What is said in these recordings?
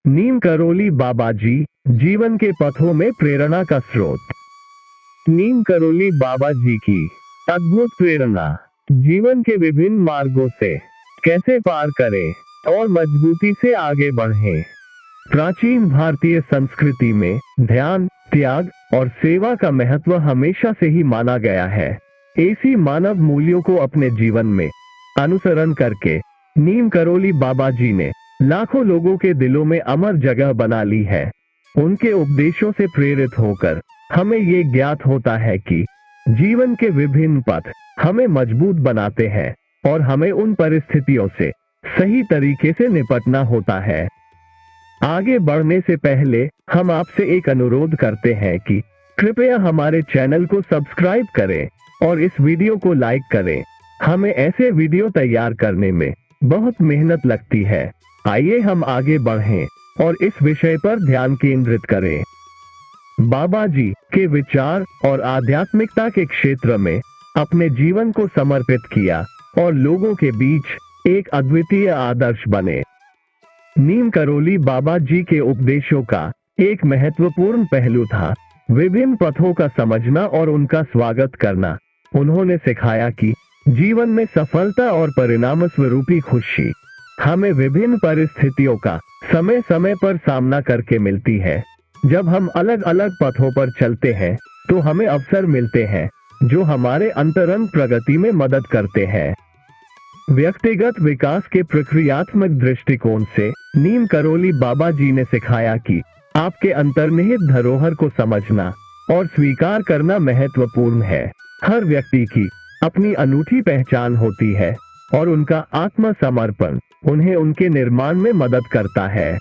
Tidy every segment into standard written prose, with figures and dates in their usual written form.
नीम करोली बाबा जी, जीवन के पथों में प्रेरणा का स्रोत। नीम करोली बाबा जी की अद्भुत प्रेरणा जीवन के विभिन्न मार्गों से कैसे पार करें और मजबूती से आगे बढ़ें। प्राचीन भारतीय संस्कृति में ध्यान, त्याग और सेवा का महत्व हमेशा से ही माना गया है। ऐसी मानव मूल्यों को अपने जीवन में अनुसरण करके नीम करोली बाबा जी ने लाखों लोगों के दिलों में अमर जगह बना ली है। उनके उपदेशों से प्रेरित होकर हमें ये ज्ञात होता है कि जीवन के विभिन्न पथ हमें मजबूत बनाते हैं और हमें उन परिस्थितियों से सही तरीके से निपटना होता है। आगे बढ़ने से पहले हम आपसे एक अनुरोध करते हैं कि कृपया हमारे चैनल को सब्सक्राइब करें और इस वीडियो को लाइक करें। हमें ऐसे वीडियो तैयार करने में बहुत मेहनत लगती है। आइए हम आगे बढ़ें और इस विषय पर ध्यान केंद्रित करें। बाबा जी के विचार और आध्यात्मिकता के क्षेत्र में अपने जीवन को समर्पित किया और लोगों के बीच एक अद्वितीय आदर्श बने। नीम करोली बाबा जी के उपदेशों का एक महत्वपूर्ण पहलू था विभिन्न पथों का समझना और उनका स्वागत करना। उन्होंने सिखाया कि जीवन में सफलता और परिणाम स्वरूपी खुशी हमें विभिन्न परिस्थितियों का समय समय पर सामना करके मिलती है। जब हम अलग अलग पथों पर चलते हैं तो हमें अवसर मिलते हैं जो हमारे अंतरंग प्रगति में मदद करते हैं। व्यक्तिगत विकास के प्रक्रियात्मक दृष्टिकोण से नीम करोली बाबा जी ने सिखाया कि आपके अंतर्निहित धरोहर को समझना और स्वीकार करना महत्वपूर्ण है। हर व्यक्ति की अपनी अनूठी पहचान होती है और उनका आत्मसमर्पण उन्हें उनके निर्माण में मदद करता है।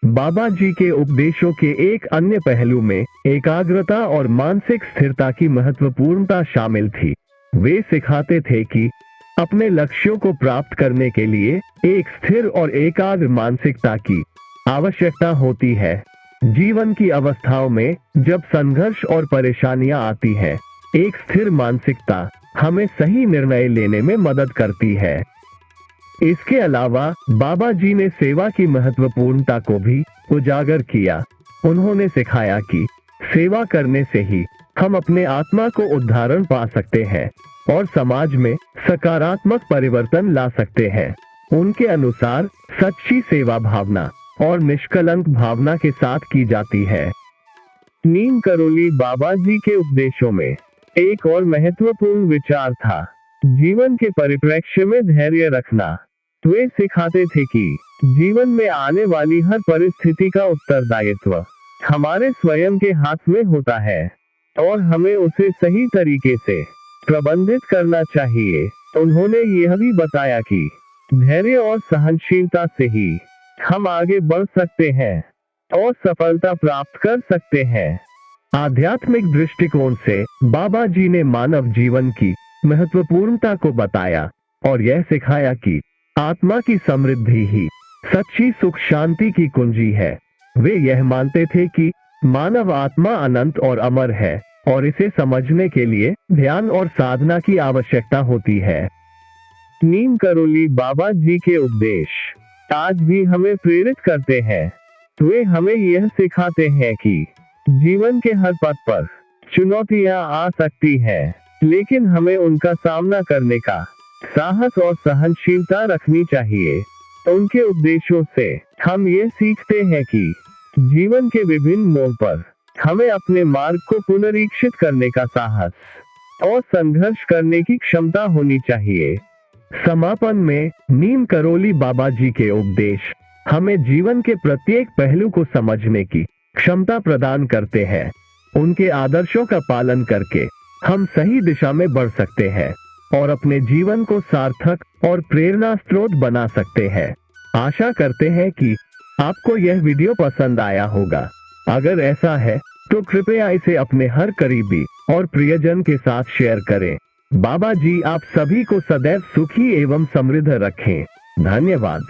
बाबा जी के उपदेशों के एक अन्य पहलू में एकाग्रता और मानसिक स्थिरता की महत्वपूर्णता शामिल थी। वे सिखाते थे कि अपने लक्ष्यों को प्राप्त करने के लिए एक स्थिर और एकाग्र मानसिकता की आवश्यकता होती है। जीवन की अवस्थाओं में जब संघर्ष और परेशानियां आती हैं, एक स्थिर मानसिकता हमें सही निर्णय लेने में मदद करती है। इसके अलावा बाबा जी ने सेवा की महत्वपूर्णता को भी उजागर किया। उन्होंने सिखाया कि सेवा करने से ही हम अपने आत्मा को उद्धारण पा सकते हैं और समाज में सकारात्मक परिवर्तन ला सकते हैं। उनके अनुसार सच्ची सेवा भावना और निष्कलंक भावना के साथ की जाती है। नीम करोली बाबा जी के उपदेशों में एक और महत्वपूर्ण विचार था जीवन के परिप्रेक्ष्य में धैर्य रखना। वे सिखाते थे कि जीवन में आने वाली हर परिस्थिति का उत्तरदायित्व हमारे स्वयं के हाथ में होता है और हमें उसे सही तरीके से प्रबंधित करना चाहिए। उन्होंने यह भी बताया कि धैर्य और सहनशीलता से ही हम आगे बढ़ सकते हैं और सफलता प्राप्त कर सकते हैं। आध्यात्मिक दृष्टिकोण से बाबा जी ने मानव जीवन की महत्वपूर्णता को बताया और यह सिखाया कि आत्मा की समृद्धि ही सच्ची सुख शांति की कुंजी है। वे यह मानते थे कि मानव आत्मा अनंत और अमर है और इसे समझने के लिए ध्यान और साधना की आवश्यकता होती है। नीम करोली बाबा जी के उपदेश आज भी हमें प्रेरित करते हैं। वे हमें यह सिखाते हैं कि जीवन के हर पथ पर चुनौतियां आ सकती हैं, लेकिन हमें उनका सामना करने का साहस और सहनशीलता रखनी चाहिए। उनके उपदेशों से हम ये सीखते हैं कि जीवन के विभिन्न मोड़ पर हमें अपने मार्ग को पुनरीक्षित करने का साहस और संघर्ष करने की क्षमता होनी चाहिए। समापन में नीम करोली बाबा जी के उपदेश हमें जीवन के प्रत्येक पहलू को समझने की क्षमता प्रदान करते हैं। उनके आदर्शों का पालन करके हम सही दिशा में बढ़ सकते हैं और अपने जीवन को सार्थक और प्रेरणा स्रोत बना सकते हैं। आशा करते हैं कि आपको यह वीडियो पसंद आया होगा। अगर ऐसा है तो कृपया इसे अपने हर करीबी और प्रियजन के साथ शेयर करें। बाबा जी आप सभी को सदैव सुखी एवं समृद्ध रखें। धन्यवाद।